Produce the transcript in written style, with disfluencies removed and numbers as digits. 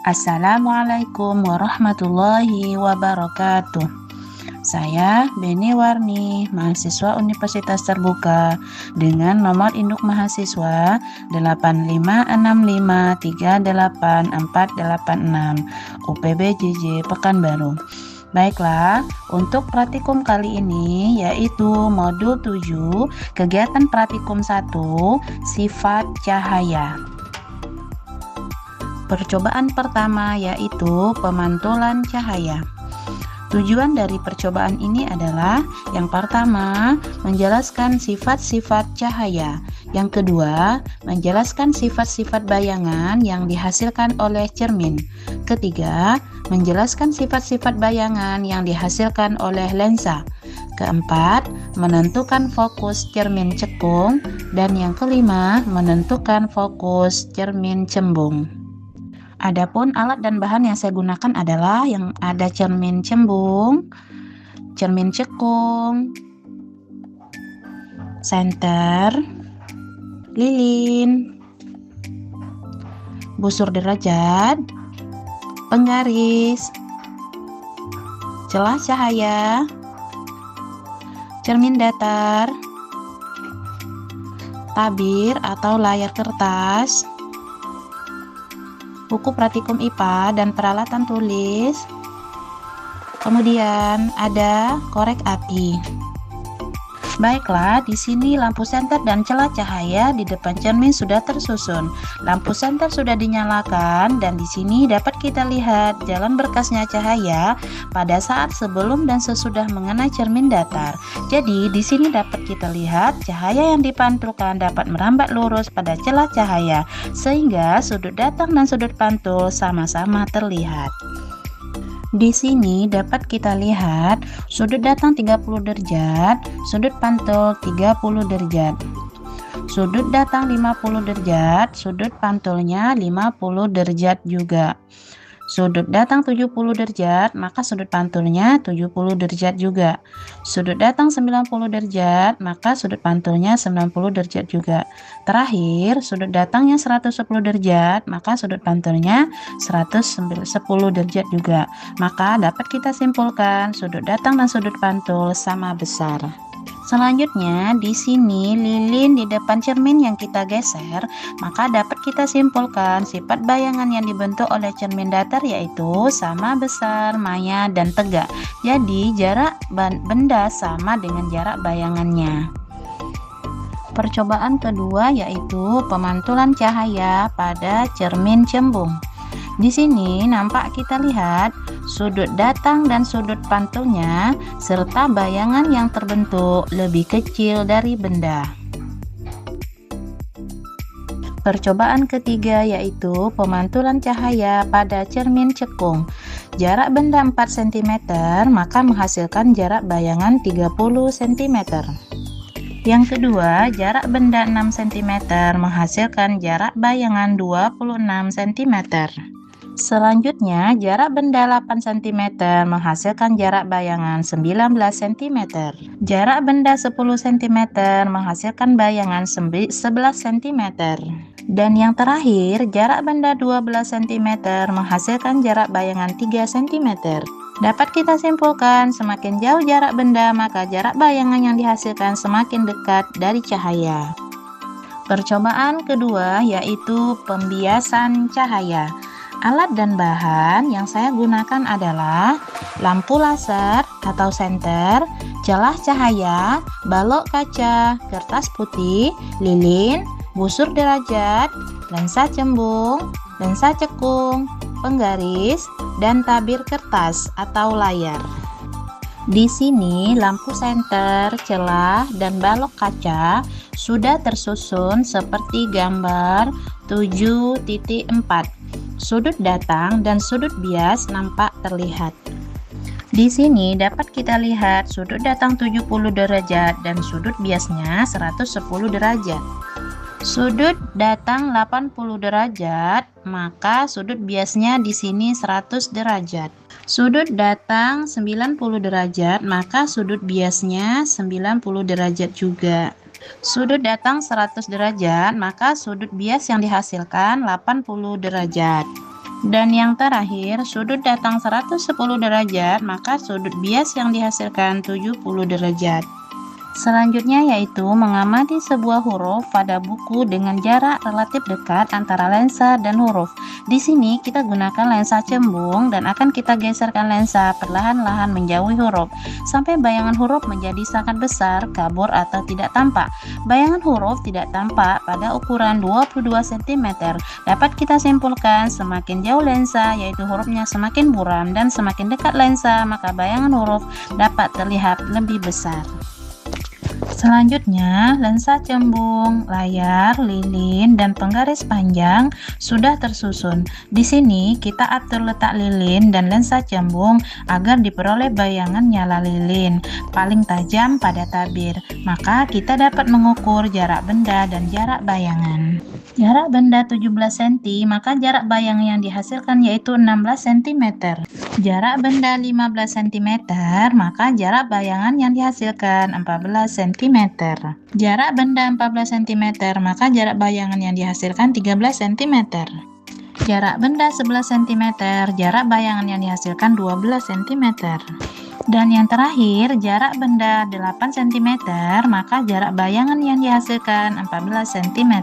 Assalamualaikum warahmatullahi wabarakatuh. Saya Beni Warni, mahasiswa Universitas Terbuka dengan nomor induk mahasiswa 856538486 UPBJJ Pekanbaru. Baiklah, untuk praktikum kali ini yaitu modul 7, kegiatan praktikum 1, sifat cahaya. Percobaan pertama yaitu pemantulan cahaya. Tujuan dari percobaan ini adalah yang pertama, menjelaskan sifat-sifat cahaya. Yang kedua, menjelaskan sifat-sifat bayangan yang dihasilkan oleh cermin. Ketiga, menjelaskan sifat-sifat bayangan yang dihasilkan oleh lensa. Keempat, menentukan fokus cermin cekung. Dan yang kelima, menentukan fokus cermin cembung. Adapun alat dan bahan yang saya gunakan adalah yang ada cermin cembung, cermin cekung, senter, lilin, busur derajat, penggaris, celah cahaya, cermin datar, tabir atau layar kertas, buku praktikum IPA dan peralatan tulis. Kemudian ada korek api. Baiklah, di sini lampu senter dan celah cahaya di depan cermin sudah tersusun. Lampu senter sudah dinyalakan dan di sini dapat kita lihat jalan berkasnya cahaya pada saat sebelum dan sesudah mengenai cermin datar. Jadi di sini dapat kita lihat cahaya yang dipantulkan dapat merambat lurus pada celah cahaya sehingga sudut datang dan sudut pantul sama-sama terlihat. Di sini dapat kita lihat sudut datang 30 derajat, sudut pantul 30 derajat. Sudut datang 50 derajat, sudut pantulnya 50 derajat juga. Sudut datang 70 derajat, maka sudut pantulnya 70 derajat juga. Sudut datang 90 derajat, maka sudut pantulnya 90 derajat juga. Terakhir, sudut datangnya 110 derajat, maka sudut pantulnya 110 derajat juga. Maka dapat kita simpulkan sudut datang dan sudut pantul sama besar. Selanjutnya, di sini lilin di depan cermin yang kita geser, maka dapat kita simpulkan sifat bayangan yang dibentuk oleh cermin datar yaitu sama besar, maya, dan tegak. Jadi, jarak benda sama dengan jarak bayangannya. Percobaan kedua yaitu pemantulan cahaya pada cermin cembung. Di sini nampak kita lihat sudut datang dan sudut pantulnya serta bayangan yang terbentuk lebih kecil dari benda. Percobaan ketiga yaitu pemantulan cahaya pada cermin cekung. Jarak benda 4 cm maka menghasilkan jarak bayangan 30 cm. Yang kedua, jarak benda 6 cm menghasilkan jarak bayangan 26 cm. Selanjutnya, jarak benda 8 cm menghasilkan jarak bayangan 19 cm. Jarak benda 10 cm menghasilkan bayangan 11 cm. Dan yang terakhir, jarak benda 12 cm menghasilkan jarak bayangan 3 cm. Dapat kita simpulkan, semakin jauh jarak benda, maka jarak bayangan yang dihasilkan semakin dekat dari cahaya. Percobaan kedua yaitu pembiasan cahaya. Alat dan bahan yang saya gunakan adalah lampu laser atau senter, celah cahaya, balok kaca, kertas putih, lilin, busur derajat, lensa cembung, lensa cekung, penggaris, dan tabir kertas atau layar. Di sini lampu senter, celah, dan balok kaca sudah tersusun seperti gambar 7.4. Sudut datang dan sudut bias nampak terlihat. Di sini dapat kita lihat sudut datang 70 derajat dan sudut biasnya 110 derajat. Sudut datang 80 derajat, maka sudut biasnya di sini 100 derajat. Sudut datang 90 derajat, maka sudut biasnya 90 derajat juga. Sudut datang 100 derajat, maka sudut bias yang dihasilkan 80 derajat. Dan yang terakhir, sudut datang 110 derajat, maka sudut bias yang dihasilkan 70 derajat. Selanjutnya yaitu mengamati sebuah huruf pada buku dengan jarak relatif dekat antara lensa dan huruf. Di sini kita gunakan lensa cembung dan akan kita geserkan lensa perlahan-lahan menjauhi huruf sampai bayangan huruf menjadi sangat besar, kabur atau tidak tampak. Bayangan huruf tidak tampak pada ukuran 22 cm. Dapat kita simpulkan semakin jauh lensa yaitu hurufnya semakin buram dan semakin dekat lensa maka bayangan huruf dapat terlihat lebih besar. Selanjutnya, lensa cembung, layar, lilin, dan penggaris panjang sudah tersusun. Di sini kita atur letak lilin dan lensa cembung agar diperoleh bayangan nyala lilin paling tajam pada tabir. Maka kita dapat mengukur jarak benda dan jarak bayangan. Jarak benda 17 cm, maka jarak bayangan yang dihasilkan yaitu 16 cm. Jarak benda 15 cm, maka jarak bayangan yang dihasilkan 14 cm. Jarak benda 14 cm, maka jarak bayangan yang dihasilkan 13 cm. Jarak benda 11 cm, jarak bayangan yang dihasilkan 12 cm. Dan yang terakhir, jarak benda 8 cm, maka jarak bayangan yang dihasilkan 14 cm.